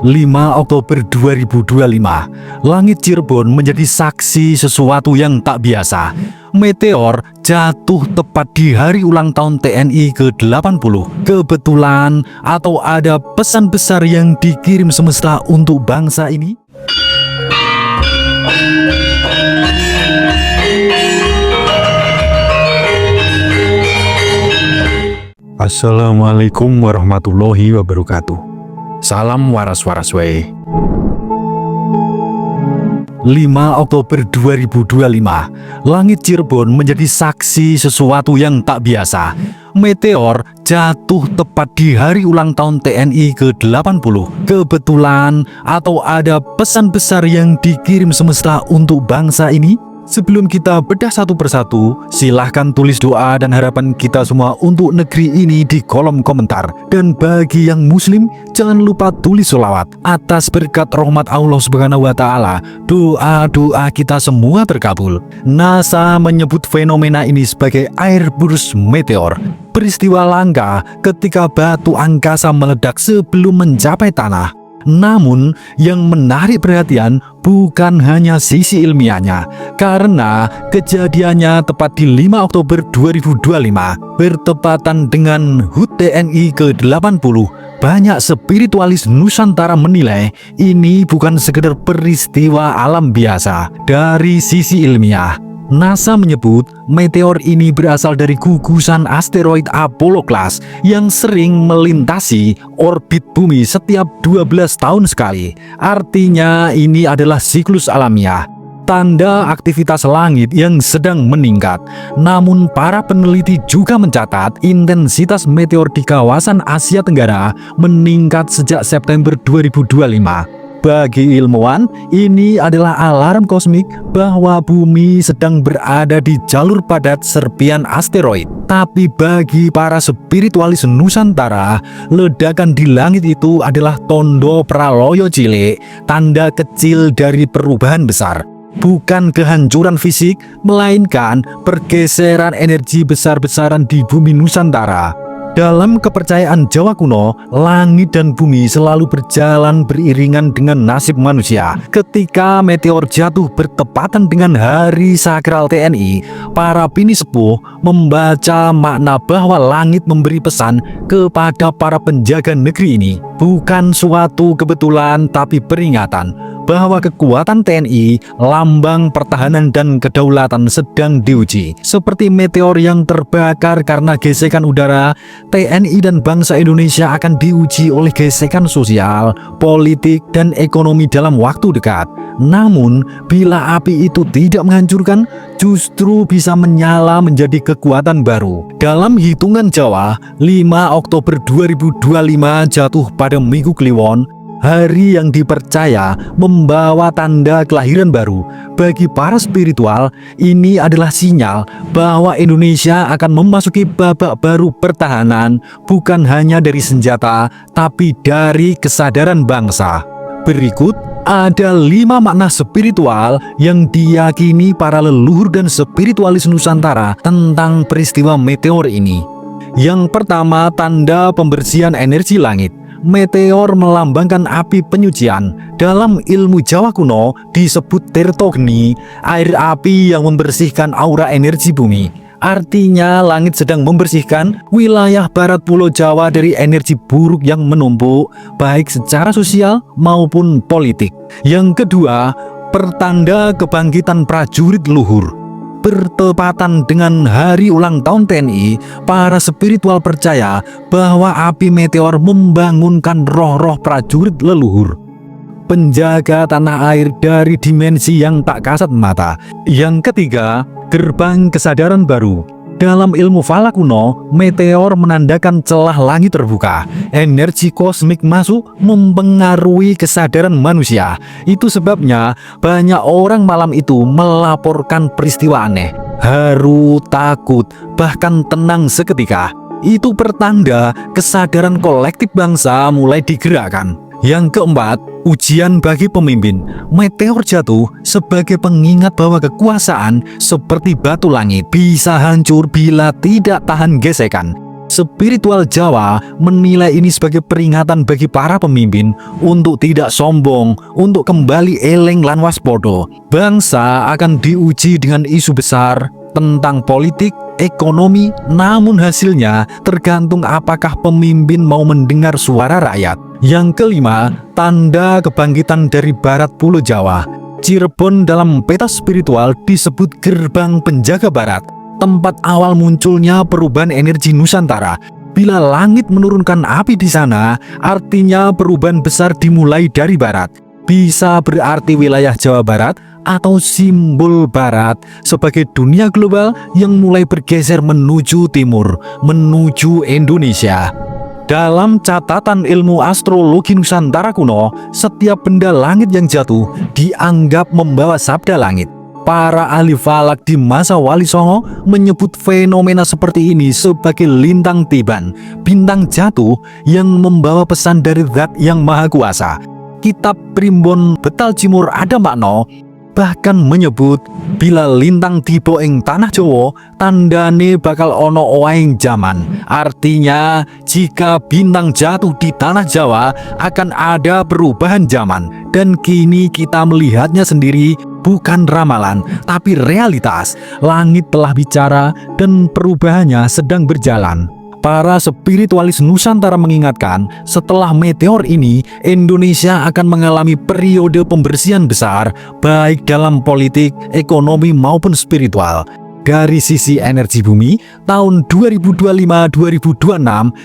5 Oktober 2025, langit Cirebon menjadi saksi sesuatu yang tak biasa. Meteor jatuh tepat di hari ulang tahun TNI ke-80. Kebetulan atau ada pesan besar yang dikirim semesta untuk bangsa ini? Assalamualaikum warahmatullahi wabarakatuh. Salam waras-waras wae. 5 Oktober 2025, langit Cirebon menjadi saksi sesuatu yang tak biasa. Meteor jatuh tepat di hari ulang tahun TNI ke-80. Kebetulan atau ada pesan besar yang dikirim semesta untuk bangsa ini? Sebelum kita bedah satu persatu, silahkan tulis doa dan harapan kita semua untuk negeri ini di kolom komentar. Dan bagi yang muslim, jangan lupa tulis sholawat. Atas berkat rahmat Allah Subhanahu wa Ta'ala, doa-doa kita semua terkabul. NASA menyebut fenomena ini sebagai airburst meteor, peristiwa langka ketika batu angkasa meledak sebelum mencapai tanah. Namun, yang menarik perhatian bukan hanya sisi ilmiahnya, karena kejadiannya tepat di 5 Oktober 2025, bertepatan dengan HUT TNI ke-80. Banyak spiritualis Nusantara menilai ini bukan sekedar peristiwa alam biasa. Dari sisi ilmiah, NASA menyebut meteor ini berasal dari gugusan asteroid Apollo Class yang sering melintasi orbit bumi setiap 12 tahun sekali. Artinya ini adalah siklus alamiah, tanda aktivitas langit yang sedang meningkat. Namun para peneliti juga mencatat intensitas meteor di kawasan Asia Tenggara meningkat sejak September 2025. Bagi ilmuwan, ini adalah alarm kosmik bahwa bumi sedang berada di jalur padat serpian asteroid. Tapi bagi para spiritualis Nusantara, ledakan di langit itu adalah tondo praloyo cilik, tanda kecil dari perubahan besar. Bukan kehancuran fisik, melainkan pergeseran energi besar-besaran di bumi Nusantara. Dalam kepercayaan Jawa kuno, langit dan bumi selalu berjalan beriringan dengan nasib manusia. Ketika meteor jatuh bertepatan dengan hari sakral TNI, para bini sepuh membaca makna bahwa langit memberi pesan kepada para penjaga negeri ini. Bukan suatu kebetulan, tapi peringatan bahwa kekuatan TNI, lambang pertahanan dan kedaulatan sedang diuji. Seperti meteor yang terbakar karena gesekan udara, TNI dan bangsa Indonesia akan diuji oleh gesekan sosial, politik, dan ekonomi dalam waktu dekat. Namun, bila api itu tidak menghancurkan, justru bisa menyala menjadi kekuatan baru. Dalam hitungan Jawa, 5 Oktober 2025 jatuh pada Minggu Kliwon, hari yang dipercaya membawa tanda kelahiran baru. Bagi para spiritual, ini adalah sinyal bahwa Indonesia akan memasuki babak baru pertahanan, bukan hanya dari senjata, tapi dari kesadaran bangsa. Berikut ada 5 makna spiritual yang diyakini para leluhur dan spiritualis Nusantara tentang peristiwa meteor ini. Yang pertama, tanda pembersihan energi langit. Meteor melambangkan api penyucian. Dalam ilmu Jawa kuno disebut tirtogni, air api yang membersihkan aura energi bumi. Artinya langit sedang membersihkan wilayah barat Pulau Jawa dari energi buruk yang menumpuk, baik secara sosial maupun politik. Yang kedua, pertanda kebangkitan prajurit luhur. Bertepatan dengan hari ulang tahun TNI, para spiritual percaya bahwa api meteor membangunkan roh-roh prajurit leluhur, penjaga tanah air dari dimensi yang tak kasat mata. Yang ketiga, gerbang kesadaran baru. Dalam ilmu falak kuno, meteor menandakan celah langit terbuka. Energi kosmik masuk mempengaruhi kesadaran manusia. Itu sebabnya banyak orang malam itu melaporkan peristiwa aneh, haru, takut, bahkan tenang seketika. Itu pertanda kesadaran kolektif bangsa mulai digerakkan. Yang keempat, ujian bagi pemimpin. Meteor jatuh sebagai pengingat bahwa kekuasaan seperti batu langit bisa hancur bila tidak tahan gesekan. Spiritual Jawa menilai ini sebagai peringatan bagi para pemimpin untuk tidak sombong, untuk kembali eling lan waspodo. Bangsa akan diuji dengan isu besar tentang politik, ekonomi, namun hasilnya tergantung apakah pemimpin mau mendengar suara rakyat. Yang kelima, tanda kebangkitan dari barat Pulau Jawa. Cirebon dalam peta spiritual disebut gerbang penjaga barat, tempat awal munculnya perubahan energi Nusantara. Bila langit menurunkan api di sana, artinya perubahan besar dimulai dari barat. Bisa berarti wilayah Jawa Barat atau simbol barat sebagai dunia global yang mulai bergeser menuju timur, menuju Indonesia. Dalam catatan ilmu astrologi Nusantara kuno, setiap benda langit yang jatuh dianggap membawa sabda langit. Para ahli falak di masa Wali Songo menyebut fenomena seperti ini sebagai lintang tiban, bintang jatuh yang membawa pesan dari Zat yang Maha Kuasa. Kitab Primbon Betal Cimur Ada Makna bahkan menyebut bila lintang tiba ing tanah Jawa tandane bakal ono owaing zaman. Artinya jika bintang jatuh di tanah Jawa akan ada perubahan zaman, dan kini kita melihatnya sendiri, bukan ramalan tapi realitas. Langit telah bicara dan perubahannya sedang berjalan. Para spiritualis Nusantara mengingatkan, setelah meteor ini, Indonesia akan mengalami periode pembersihan besar, baik dalam politik, ekonomi, maupun spiritual. Dari sisi energi bumi, tahun 2025-2026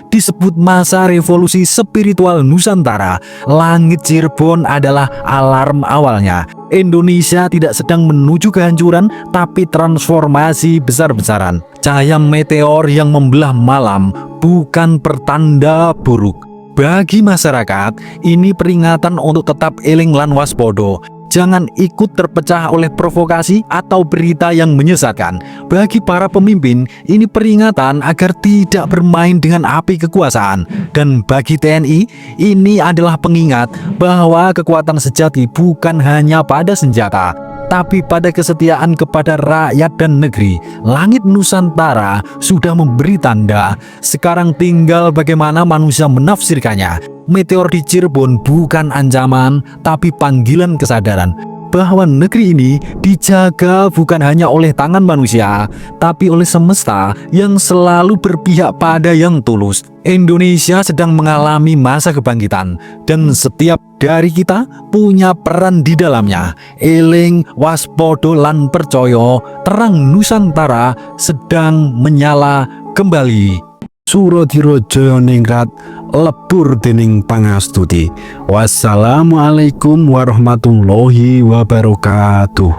disebut masa revolusi spiritual Nusantara. Langit Cirebon adalah alarm awalnya. Indonesia tidak sedang menuju kehancuran, tapi transformasi besar-besaran. Cahaya meteor yang membelah malam bukan pertanda buruk. Bagi masyarakat, ini peringatan untuk tetap eling lan waspodo. Jangan ikut terpecah oleh provokasi atau berita yang menyesatkan. Bagi para pemimpin, ini peringatan agar tidak bermain dengan api kekuasaan. Dan bagi TNI, ini adalah pengingat bahwa kekuatan sejati bukan hanya pada senjata, tapi pada kesetiaan kepada rakyat dan negeri. Langit Nusantara sudah memberi tanda, sekarang tinggal bagaimana manusia menafsirkannya. Meteor di Cirebon bukan ancaman, tapi panggilan kesadaran bahwa negeri ini dijaga bukan hanya oleh tangan manusia, tapi oleh semesta yang selalu berpihak pada yang tulus. Indonesia sedang mengalami masa kebangkitan, dan setiap dari kita punya peran di dalamnya. Eling, waspodo lan percaya, terang Nusantara sedang menyala kembali. Suradira Jayaningrat lebur dening pangastuti. Wassalamualaikum warahmatullahi wabarakatuh.